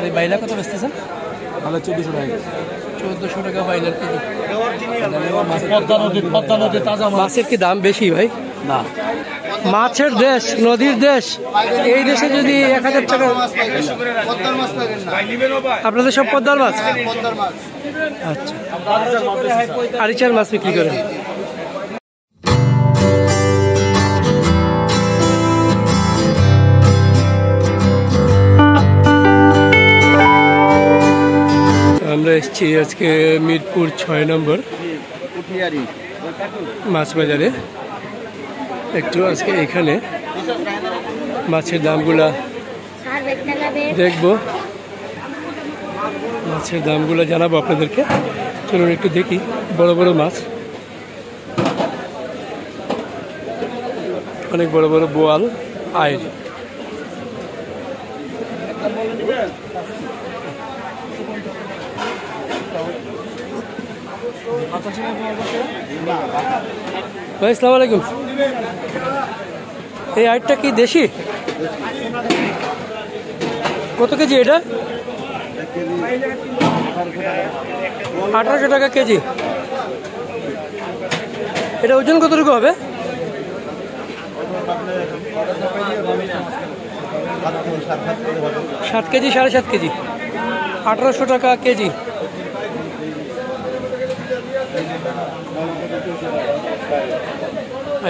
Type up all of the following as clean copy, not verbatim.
এই বাইলা কত বেচতেছেন? ভালো 1400 টাকা। 1400 টাকা বাইলার কেজি। পদ্মা নদী তাজা মাছের কি দাম বেশি ভাই? না, মাছের দেশ, নদীর দেশ, এই দেশে যদি 1000 টাকা। আপনাদের সব পদ্মার মাছ? আচ্ছা, আরিচার মাছ বিক্রি করেন। আমরা এসেছি আজকে মিরপুর 6 নম্বর মাছ বাজারে। একটু আজকে এখানে মাছের দামগুলা দেখবো, মাছের দামগুলো জানাবো আপনাদেরকে। চলুন একটু দেখি। বড় বড় মাছ, অনেক বড় বড় বোয়াল, আইর। ভাই আসসালামু আলাইকুম। এই আইরটা কি দেশি? কত কেজি এটা? 1800 টাকা কেজি। এটা ওজন কতটুকু হবে? 7 কেজি, 7.5 কেজি। 1800 টাকা কেজি।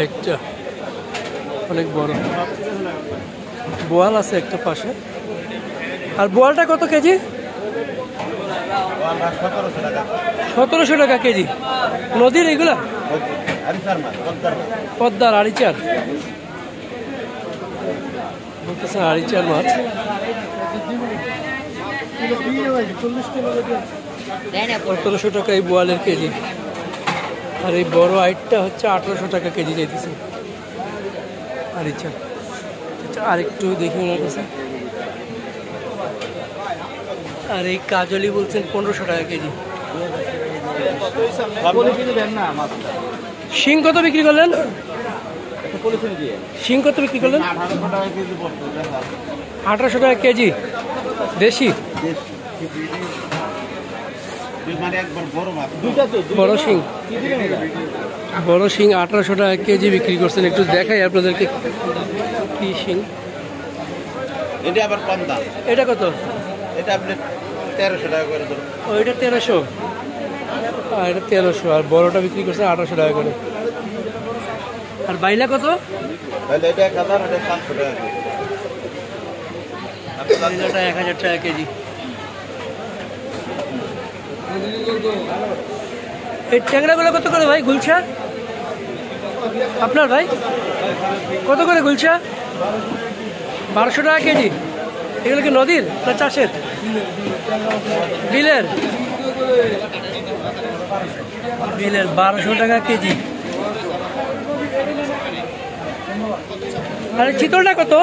একটা অনেক বড় বোয়াল আছে একটা পাশে। আর বোয়ালটা কত কেজি? 1700 টাকা কেজি। নদীর এগুলা? পদ্মার আরিচার বলতেছে, আরিচার মাছ। 1700 টাকা এই বোয়ালের কেজি। আর এই বড় আইটটা হচ্ছে 1800 টাকা কেজি চাইতেছে আরিচার। আচ্ছা, আরেকটু দেখি ওনার কাছে। আর এই কাজলি বলছেন 1500 টাকা কেজি। শিং কত বিক্রি করলেন? শিং কত বিক্রি করলেন? 1800 টাকা কেজি। দেশি বড় শিং, বড় শিং 1800 টাকা কেজি বিক্রি করছেন। একটু দেখাই আপনাদেরকে কি শিং। এটা আবার কম দাম। এটা কত? এটা আপনি 1300 টাকা করে ধরুন। ও, এটা 1300। আর এটা 1300। আর বড়টা বিক্রি করছে 1800 টাকা করে। আর বাইলা কত? তাহলে এটা 1000, এটা 700 টাকা কেজি। বাইলাটা 1000 টাকা কেজি। এই ট্যাংরাগুলো কত করে ভাই? গুলছা আপনার ভাই কত করে গুলছা? 1200 টাকা কেজি। এগুলো কি নদীর না চাষের? বিলের? বিলের 1200 টাকা কেজি। আর চিতলটা কত?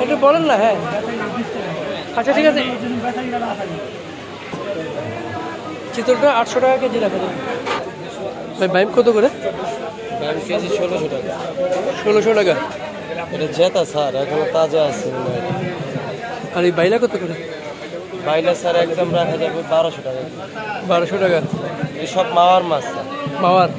একটু বলেন না। হ্যাঁ, আচ্ছা ঠিক আছে। চিতলটা 800 টাকা কেজি রাখা যাবে ভাই। বাইম কত করে? বাইম কেজি 1600 টাকা। 1600 টাকা। এটা জেতা স্যার, এখনো তাজা আছে। আর এই বাইলা কত করে? বাইলা স্যার একদম রাখা যাবে 1200 টাকা। 1200 টাকা। এই সব মাওয়ার মাছ স্যার। মাওয়ার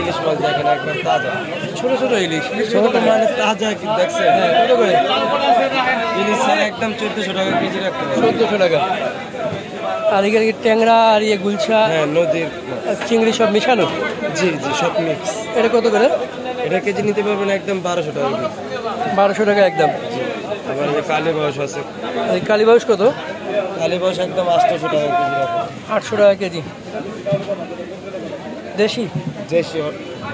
ইলিশ মাছ দেখেন একদম তাজা, ছোট ছোট ইলিশ। ছোট মানে তাজা কি দেখছেন? কত করে? ইলিশ স্যার একদম 1400 টাকা কেজি রাখতে হবে। 1400 টাকা। আর এখানে ট্যাংরা আর ইয়ে গুলছা, হ্যাঁ নদীর চিংড়ি সব মিশানো? জি জি, সব মিক্স। এটা কত করে? এটা কেজি নিতে পারবেন একদম 1200 টাকা কেজি। 1200 টাকা একদম। আবার এই কালী বাউস আছে। আর কালী বাউস কত? কালী বাউস একদম 800 টাকা কেজি রাখা। 800 টাকা কেজি। দেশি? দেশি।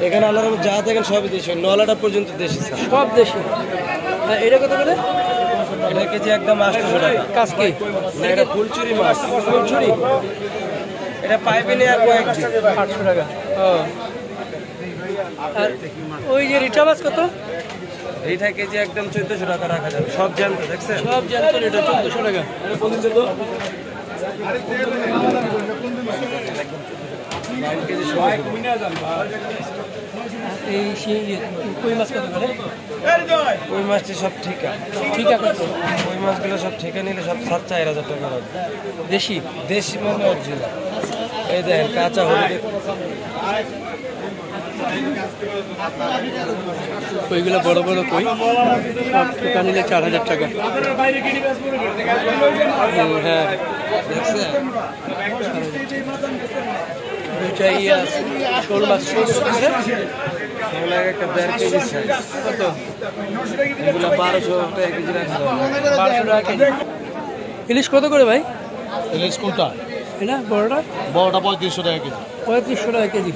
এখানে আলাদা যা দেখেন সবই দেশি, নলাটা পর্যন্ত দেশি স্যার, সব দেশি। আর এটা কত করে? এটা কেজি একদম 800 টাকা। কাজকি না, এটা ফুলচুরি মাছ। ফুলচুরি? এটা পাইপে নিয়ে আর কয়েকটি 800 টাকা। ও, আর ওই যে রিটা মাছ কত? এইটা কেজি একদম 1400 টাকা রাখা যাবে। সব জ্যান্ত দেখছেন? সব জ্যান্ত রিটা 1400 টাকা। কেজি 1600। এই কই মাছ কত করে? ওই মাছটি সব ঠিকা ঠিক আছে, ওই মাছগুলো সব ঠিকা নিলে সব 4,000 টাকা লাগবে। দেশি দেশি মানে অরিজিনাল। এই দেখেন কাঁচা হলুদ কইগুলো বড় বড় কই, সব টোকা নিলে 4,000 টাকা। হ্যাঁ দেখছেন দুইটাই শোল মাছ এগুলো একটা 1.5 কেজি সাইজ। কত? এগুলো 1200 টাকা কেজি রাখা যাবে। 1200 টাকা কেজি। ইলিশ কত করে ভাই? ইলিশ কোনটা? এটা বড়টা বড়টা 3500 টাকা কেজি। 3500 টাকা কেজি।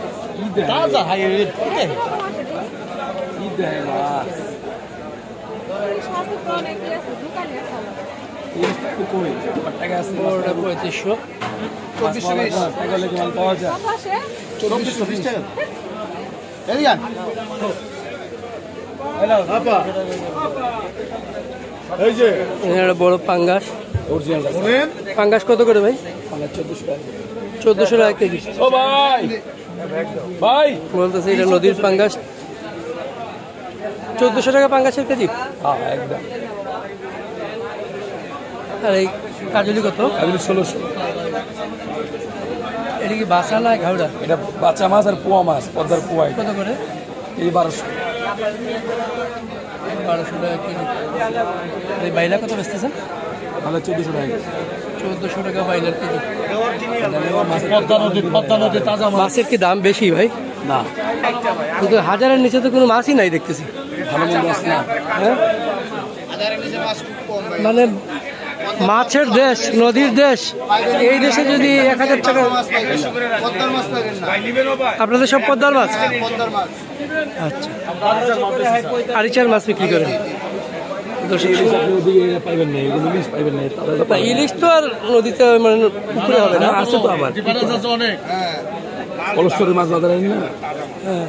তাজা হাই রেট। বড়টা 3500। 2420 টাকা। এই যে এখানে একটা বড় পাঙ্গাস। অরিজিনাল পাঙ্গাস কত করে ভাই? 1400 টাকা কেজি। ও ভাই ভাই বলতেছে এটা নদীর পাঙ্গাস, 1400 টাকা পাঙ্গাসের কেজি। হ্যাঁ একদম। আর এই কাজলি কত? এগুলো 1600। এটা কি বাসা না ঘাউড়া? এটা বাচ্চা মাছ আর পোয়া মাছ, পদ্মার পোয়া। কত করে? এই 1200। 1200 টাকা কেজি। এই বাইলা কত বেচতেছেন? তাহলে 1400 টাকা কেজি। 1400 টাকা বাইলার কেজি। পদ্মা নদী তাজা মাছ। মাছের কি দাম বেশি ভাই? না কিন্তু হাজারের নিচে তো কোনো মাছই নাই দেখতেছি। ভালো মন্দ আছে না। হ্যাঁ মানে মাছের দেশ, নদীর দেশ, এই দেশে যদি 1000 টাকা। আপনাদের সব পদ্মার মাছ? আচ্ছা, আরিচার মাছ বিক্রি করেন? পাইবেন না, এগুলো ইলিশ পাইবেন না। তা ইলিশ তো আর নদীতে মানে পুকুরে হবে না, আছে তো আবার। অনেক কলস্তরের মাছ বাজারে না। হ্যাঁ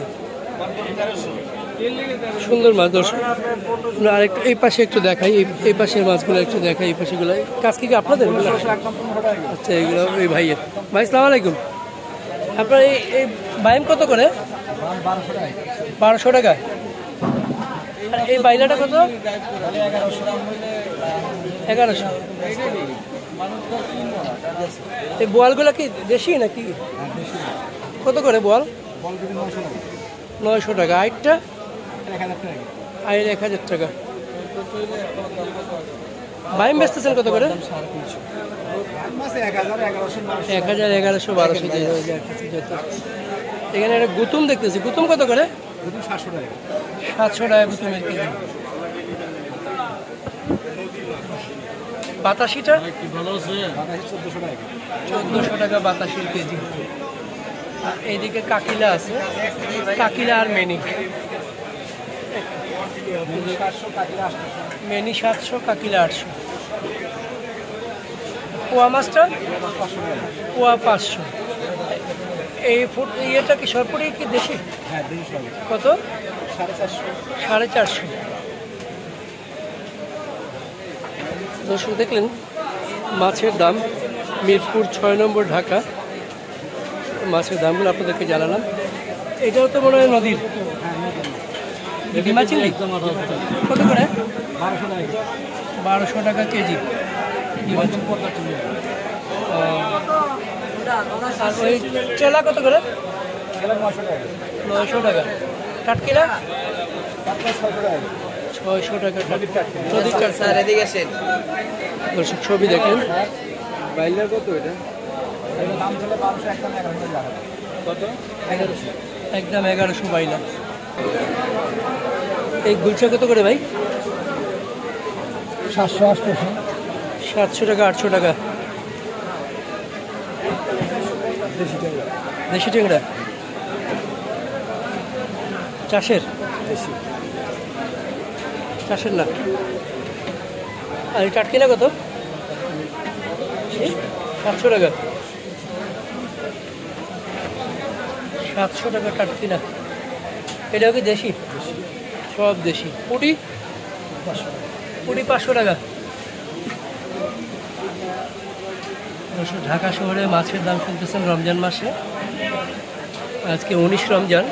সুন্দর মাছ। দর্শক আরেকটু এই পাশে একটু দেখাই, এই পাশের মাছগুলো একটু দেখাই। এই পাশেগুলো কাজ কি আপনাদের? আচ্ছা এইগুলো এই ভাইয়ের। ভাই আসসালামু আলাইকুম। আপনার এই বাইম কত করে? 1200 টাকা। আর এই বাইলাটা কত? 1100। এই বোয়ালগুলো কি দেশি নাকি? কত করে বোয়াল? 900 টাকা। আইটটা? আইট 1000 টাকা। বাইম বেচতেছেন কত করে? 1000, 1100, 1200 দিয়ে হয়ে যায়। এখানে একটা গুতুম দেখতেছি। গুতুম কত করে? 700 টাকা গুতুমের কেজি। বাতাসিটা? 1400 টাকা বাতাসির কেজি। আর এইদিকে কাকিলা আছে, কাকিলা আর মেনি। মেনি 700, কাকিলা 800। পোয়া মাছটা? পোয়া 500। এই ইয়েটা কি সরপুরি কি দেশি? কত? 450। দর্শক দেখলেন মাছের দাম, মিরপুর 6 নম্বর ঢাকা। মাছের দামগুলো আপনাদেরকে জানালাম। এটাও তো মনে হয় নদীর ডিমা চিংড়ি। কত করে? 1200 টাকা কেজি। আর ওই চেলা কত করে? 900 টাকা। টাটকিলা? 600 টাকা। নদীর টাটকা। দর্শক ছবি দেখেন। বাইলার কত এটা? কত? 1100। একদম 1100 বাইলা। এই গুলশা কত করে ভাই? 700, 800। 700 টাকা, 800 টাকা। দেশি ট্যাংরা চাষের? চাষের না। আর এই টাটকিনা কত? 700 টাকা। 700 টাকা টাটকিনা। এটাও কি দেশি? সব দেশি। পুটি? পুটি 500 টাকা। ঢাকা শহরে মাছের দাম শুনতেছেন রমজান মাসে। আজকে 19 রমজান।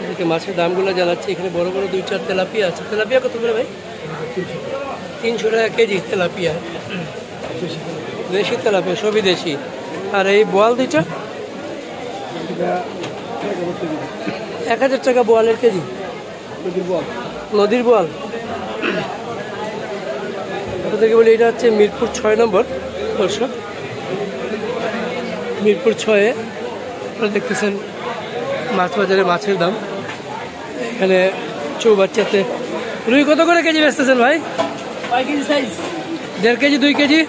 এদিকে মাছের দামগুলো জানাচ্ছি। এখানে বড় বড় 2-4 তেলাপিয়া আছে। তেলাপিয়া কত করে ভাই? 300 টাকা কেজি তেলাপিয়া। দেশি তেলাপিয়া, সবই দেশি। আর এই বোয়াল দুইটা 1000 টাকা বোয়ালের কেজি। নদীর বোয়াল। আপনাদেরকে বলি এটা হচ্ছে মিরপুর 6 নম্বর দর্শক। মিরপুর 6-এ আপনারা দেখতেছেন মাছ বাজারে মাছের দাম। এখানে চৌবাচ্চাতে রুই কত করে কেজি বেচতেছেন ভাই? 5 কেজি সাইজ, 1.5 কেজি 2 কেজি?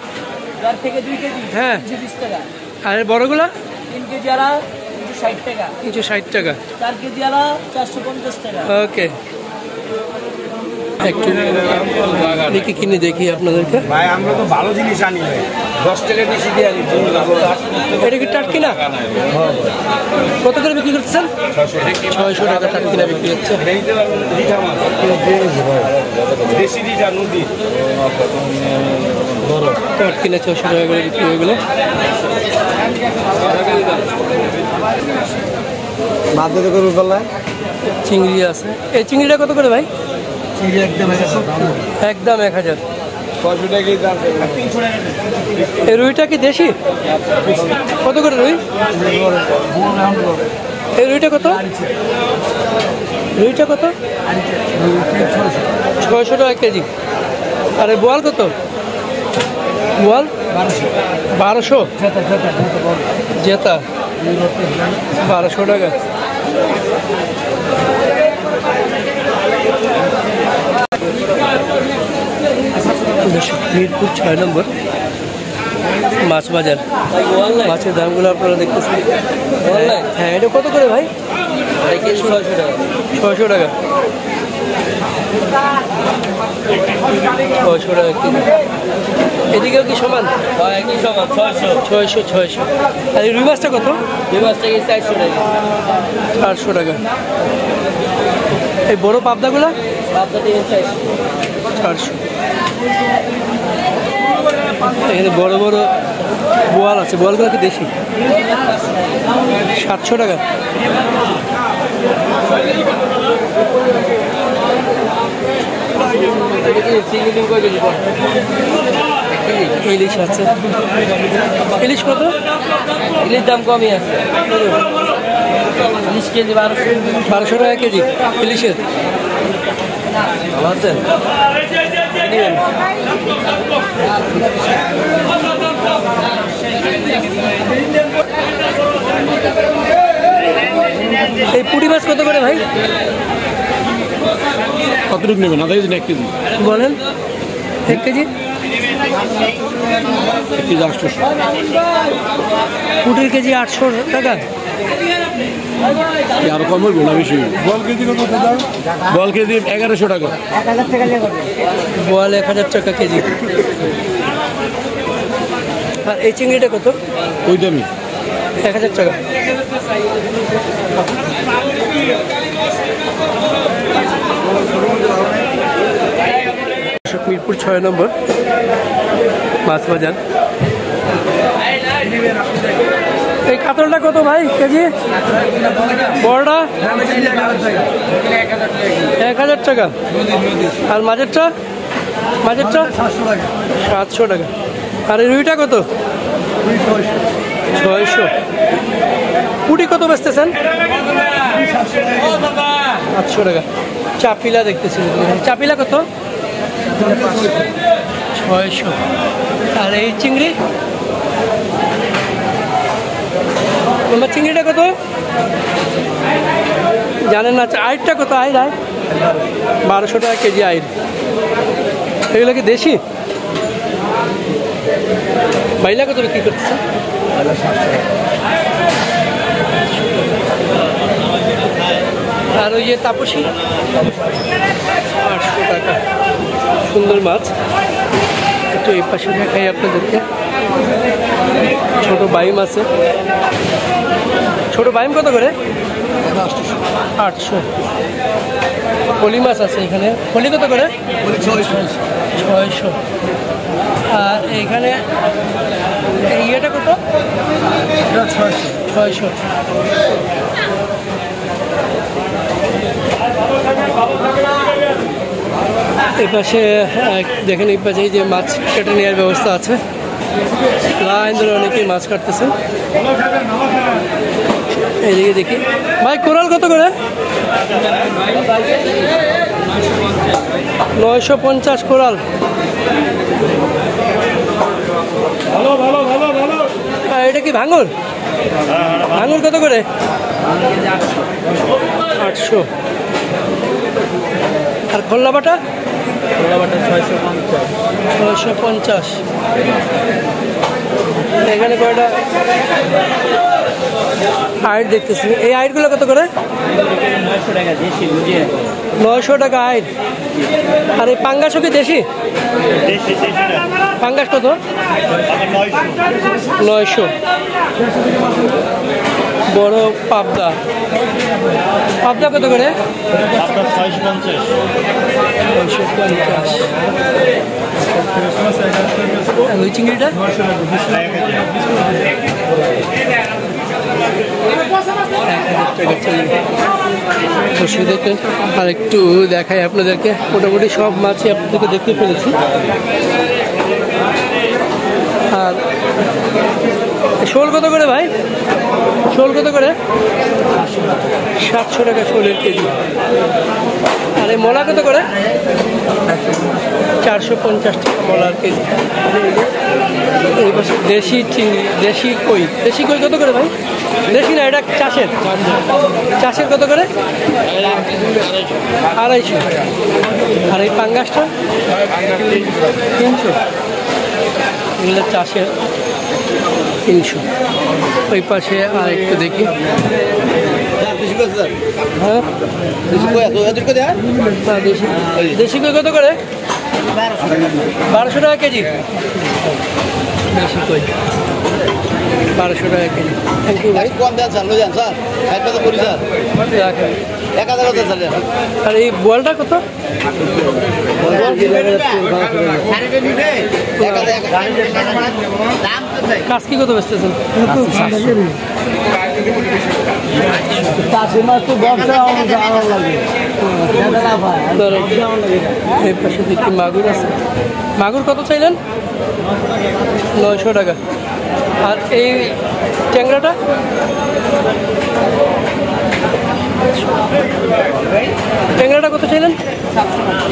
4 থেকে 2 কেজি, হ্যাঁ। 220 টাকা। আর বড়গুলা 3 কেজি আলা 360 টাকা, 360 টাকা। 4 কেজি আলা 450 টাকা। ওকে, একটু দেখি কিনে দেখি আপনাদেরকে। ভাই আমরা তো ভালো জিনিস আনি ভাই, 10 টাকা বেশি দিয়ে আনি। এটা কি টাটকিনা? কত করে বিক্রি করতেছেন? 600 টাকা টাটকিনা বিক্রি হচ্ছে। দেশি রিঠা নদী টাটকিনা 600 টাকা করে বিক্রি হয়ে গেল। মাছ দিতে করবো বললাম। চিংড়ি আছে। এই চিংড়িটা কত করে ভাই? একদম 1000। 600 টাকা কেজি দাম। এই রুইটা কি দেশি? কত করে রুই? এই রুইটা কত? রুইটা কত? 600 টাকা কেজি। আর এই বোয়াল কত? বোয়াল 1200। জেতা 1200 টাকা। মিরপুর 6 নম্বর মাছ বাজার। মাছের দামগুলো আপনারা দেখতেছেন। হ্যাঁ, এটা কত করে ভাই? 600 টাকা। 600 টাকা। 600 টাকা কেজি। এদিকেও কি সমান? একই সমান 600। 600। আর এই রুই মাছটা কত? দুই মাছ থেকে 400 টাকা। 400 টাকা। এই বড় পাবদাগুলো? পাবদা থেকে 400। এখানে বড় বড় বোয়াল আছে। বোয়ালগুলো কি দেশি? 700 টাকা। ইলিশ আছে। ইলিশ কত? ইলিশ দাম কমই আছে। 20 কেজি 1200 টাকা কেজি ইলিশের। ভালো আছে? এই পুঁটি মাছ কত করে ভাই? কতটুকু নেবেন? আধা কেজি না 1 কেজি? বলেন। 1 কেজি? 1 কেজি 800। পুঁটির কেজি 800 টাকা। আরো কম হইব না বেশি? বল কেজি কত দাদা? বল কেজি 1100 টাকা। 1000 টাকা নেবেন। বোয়াল 1000 টাকা কেজি। আর এই চিংড়িটা কত? ওই দামি 1000 টাকা। মিরপুর 6 নম্বর মাছ বাজার। এই কাতলটা কত ভাই কেজি? বড়টা 1000 টাকা। আর মাঝেরটা? 700 টাকা। আর এই রুইটা কত? 600। পুঁটি কত বেচতেছেন? 800 টাকা। চাপিলা দেখতেছি। চাপিলা কত? 600। আর এই চিংড়ি? চিংড়িটা কত জানেন না? আইরটা কত? আইর 1200 টাকা কেজি আইর। এগুলো কি দেশি? বাইলা কত বিক্রি করতেছে? আর ওই যে তাপসী 800 টাকা। সুন্দর মাছ। একটু এই পাশে দেখাই আপনাদেরকে। ছোট বাইম আছে। ছোট বাইম কত করে? 800। ফলি মাছ আছে এখানে। ফলি কত করে? 600। আর এইখানে এই ইয়েটা কত? 600। এই পাশে দেখেন, এই পাশে এই যে মাছ কেটে নেওয়ার ব্যবস্থা আছে। লাইন ধরে অনেকেই মাছ কাটতেছে। এইদিকে দেখি ভাই, কোরাল কত করে? 950 কোরাল। এটা কি ভাঙর? ভাঙর কত করে? 800। আর খোল্লা বাটা? 650। এখানে কয়টা হাইট দেখতেছি, এই হাইটগুলো কত করে? 900 টাকা হাইট। আর এই পাঙ্গাসও কি দেশি? পাঙ্গাস কত? 900। বড় পাবদা, পাবদা কত করে? 650। ওই চিংড়িটা আর একটু দেখাই আপনাদেরকে। মোটামুটি সব মাছই আপনাদেরকে দেখতে ফেলেছি। আর শোল কত করে ভাই? শোল কত করে? 700 টাকা শোলের কেজি। আর এই মলা কত করে? 450 টাকা মলার কেজি। এই পাশে দেশি চিংড়ি, দেশি কই। দেশি কই কত করে ভাই? দেশি না, এটা চাষের। চাষের কত করে? 250। আর এই পাঙ্গাসটা 300। এগুলো চাষের 300। ওই পাশে আর একটু দেখি। হ্যাঁ, দেশি কই কত করে? 1200 টাকা কেজি। দেশি কই 1200 টাকা কেজি। থ্যাংক ইউ ভাই। আর এই বোয়ালটা কত? কাজকি কত বেচতেছেন? এই পাশে দেখি মাগুর আছে। মাগুর কত চাইলেন? 900 টাকা। আর এই ট্যাংরাটা? ট্যাংরাটা কত চাইলেন?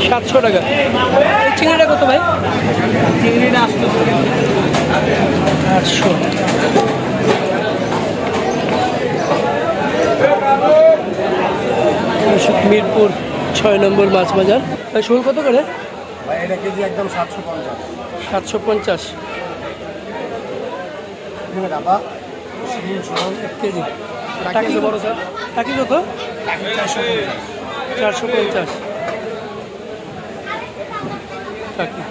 700 টাকা। এই চিংড়িটা কত ভাই? চিংড়িটা 800। মিরপুর 6 নম্বর মাছ বাজার। শোল কত করে? এটা কেজি একদম 750। 750 কেজি। টাকি বড় স্যার? টাকি কত? 450 টাকি।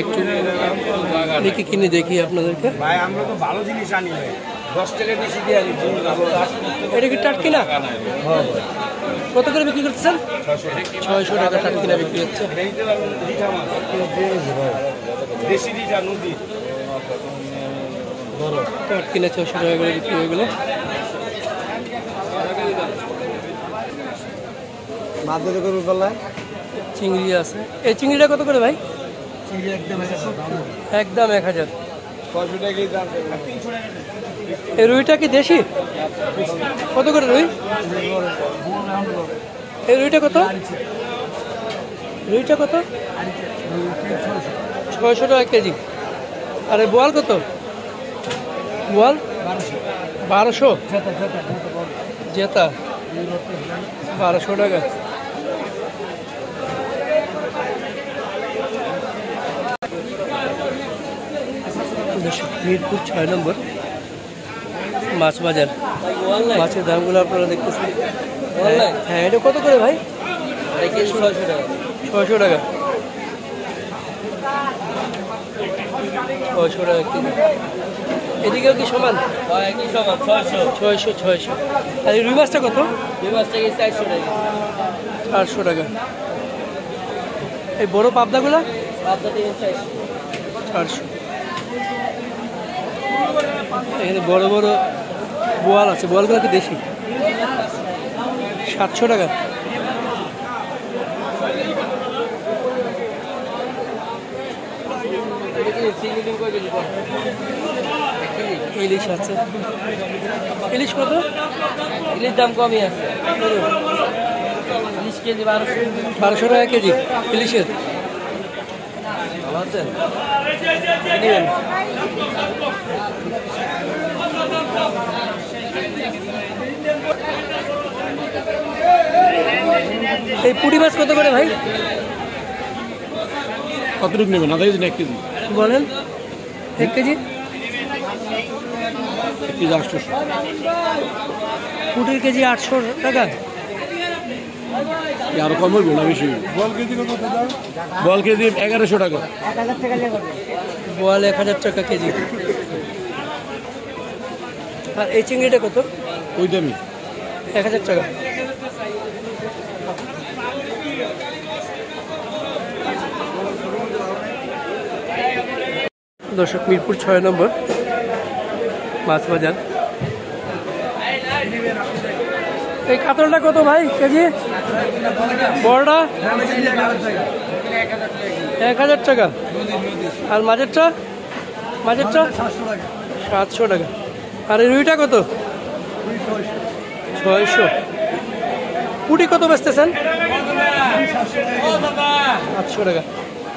একটু দেখি কিনে দেখি আপনাদেরকে। ভাই আমরা তো ভালো জিনিস আনি ভাই, 10 টাকা বেশি দিয়ে আনি। এটা কি টাটকি না? কত করে বিক্রি করতেছেন? 600 টাকা টাটকিনা বিক্রি হচ্ছে। দেশি রিঠা নদী টাটকিনা 600 টাকা করে বিক্রি হয়ে গেল। চিংড়ি আছে। এই চিংড়িটা কত করে ভাই? একদম 1000। এই রুইটা কি দেশি? কত করে রুই? এই রুইটা কত? রুইটা কত? 600 টাকা কেজি। আর এই বোয়াল কত? বোয়াল 1200। জেতা 1200 টাকা। মিরপুর 6 নম্বর মাছ বাজার। মাছের দামগুলো আপনারা দেখতেছেন। হ্যাঁ, এটা কত করে ভাই? 600 টাকা। 600 টাকা। 600 টাকা কেজি। এদিকেও কি সমান? একই সমান 600। 600। আর এই রুই মাছটা কত? দুই মাছ থেকে 400 টাকা। 400 টাকা। এই বড় পাবদাগুলা? পাবদা থেকে 400। 400। এখানে বড় বড় বোয়াল আছে, বোয়ালগুলো কি দেশি? 700 টাকা। ইলিশ আছে, ইলিশ কত? ইলিশ দাম কমই আছে। 20 কেজি 1200। 1200 টাকা কেজি ইলিশের। ভালো আছেন? এই পুঁটি মাছ কত করে ভাই কতটুকু নেবেন? আধা কেজি না 1 কেজি? বলেন? 1 কেজি 1 কেজি 800। পুঁটির কেজি 800 টাকা। আরো কম হইব না বেশি? বল কেজি 1100 টাকা। বোয়াল 1000 টাকা কেজি। আর এই চিংড়িটা কত? ওই দামি 1000 টাকা। দর্শক, মিরপুর 6 নম্বর মাছ বাজার। এই কাতলটা কত ভাই কেজি? বড়টা 1000 টাকা। আর মাঝেরটা? 700 টাকা। আর এই রুইটা কত? 600। পুঁটি কত বেচতেছেন? 800 টাকা।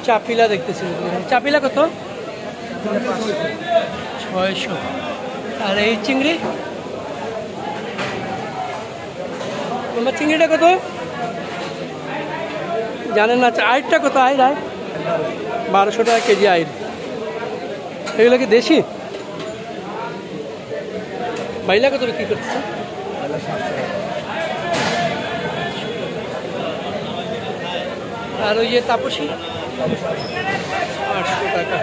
চাপিলা দেখতেছি, চাপিলা কত? 600। আর এই চিংড়ি? তোমার চিংড়িটা কত জানেন না? আইরটা কত? আইর 1200 টাকা কেজি আইর। এগুলো কি দেশি? বাইলা কত বিক্রি করতেছে? আর ওই যে তাপসী 800 টাকা।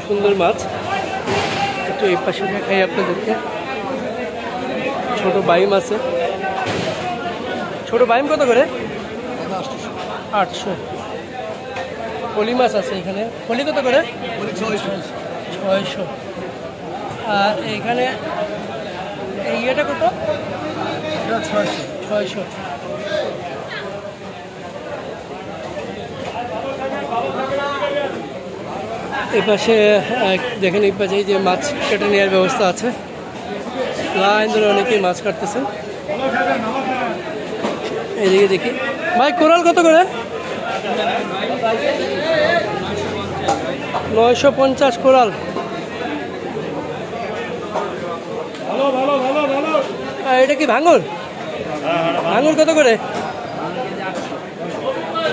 সুন্দর মাছ। একটু এই পাশে দেখাই আপনাদেরকে। ছোট বাইম আছে। ছোট বাইম কত করে? 800। ফলি মাছ আছে এখানে। ফলি কত করে? 600। আর এইখানে এই ইয়েটা কত? 600। এই পাশে দেখেন, এই পাশে এই যে মাছ কেটে নেওয়ার ব্যবস্থা আছে। লাইন ধরে অনেকেই মাছ কাটতেছেন। এইদিকে দেখি ভাই, কোরাল কত করে? 950 কোরাল। এটা কি ভাঙর? ভাঙর কত করে?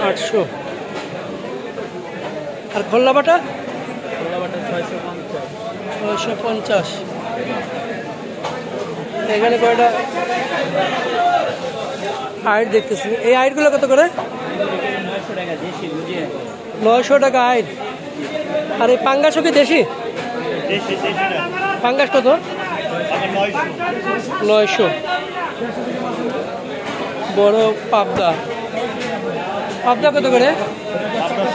800। আর খোল্লা বাটা? 650। এখানে কয়টা আইট দেখতেছি। এই আইটগুলো কত করে? 900 টাকা আইট। আর এই পাঙ্গাসও কি দেশি? পাঙ্গাস কত? 900। বড় পাবদা, পাবদা কত করে?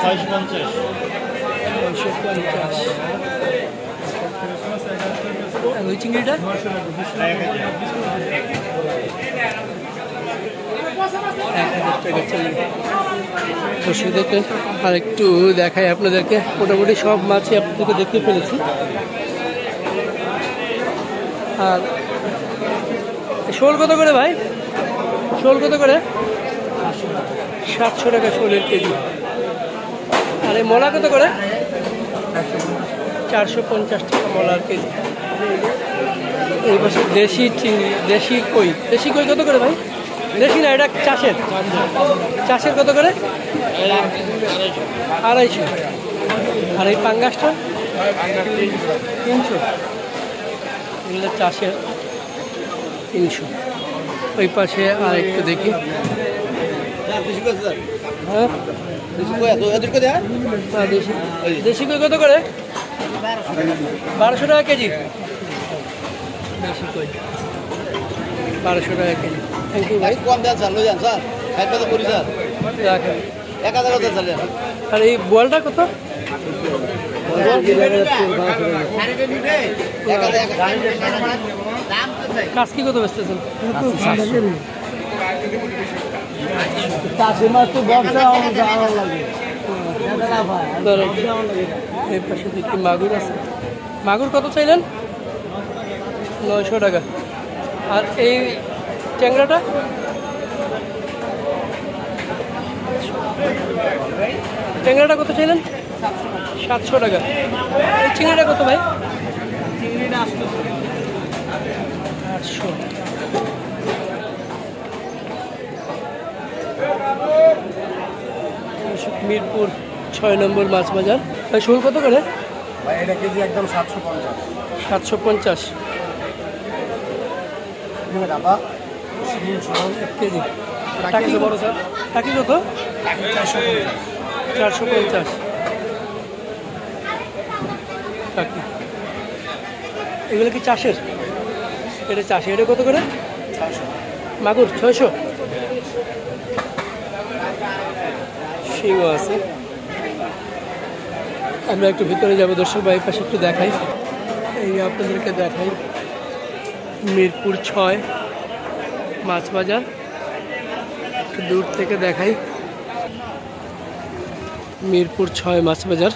650। ওই চিংড়িটা? 1000 টাকা চিংড়ি। দর্শকদেরকে আর একটু দেখাই আপনাদেরকে। মোটামুটি সব মাছই আপনাদেরকে দেখতে ফেলেছি। আর শোল কত করে ভাই? শোল কত করে? 700 টাকা শোলের কেজি। আর এই মলা কত করে? 450 টাকা মলার কেজি। এই পাশে দেশি চিংড়ি, দেশি কই। দেশি কই কত করে ভাই? দেশি না, এটা চাষের। চাষের কত করে? 250। আর এই পাঙ্গাসটা? 300। এগুলো চাষের 300। ওই পাশে আর একটু দেখি। হ্যাঁ, দেশি কই কত করে? 1200 টাকা কেজি। দেশি কই 1200 টাকা কেজি। থ্যাংক ইউ ভাই। রাখেন। আর এই বোয়ালটা কত? কাজকি কত বেচতেছেন? চাষি মাছ তো ব্যবসা লাগে ধরেন এই পাশে দেখি মাগুর আছে। মাগুর কত চাইলেন? 900 টাকা। আর এই ট্যাংরাটা? ট্যাংরাটা কত চাইলেন? 700 টাকা। এই চিংড়িটা কত ভাই? 800। মিরপুর 6 নম্বর মাছ বাজার। ভাই শোল কত করে? এটা কেজি একদম 750 750 দাদা 1 কেজি। টাকি বড় স্যার, টাকি কত? 450 টাকি। এগুলো কি চাষের? এটা চাষে। এটা কত করে? মাগুর 600। শিংও আছে। আমরা একটু ভিতরে যাবো দর্শক ভাই, পাশে একটু দেখাই। এই আপনাদেরকে দেখাই মিরপুর 6 মাছ বাজার, একটু দূর থেকে দেখাই মিরপুর 6 মাছ বাজার।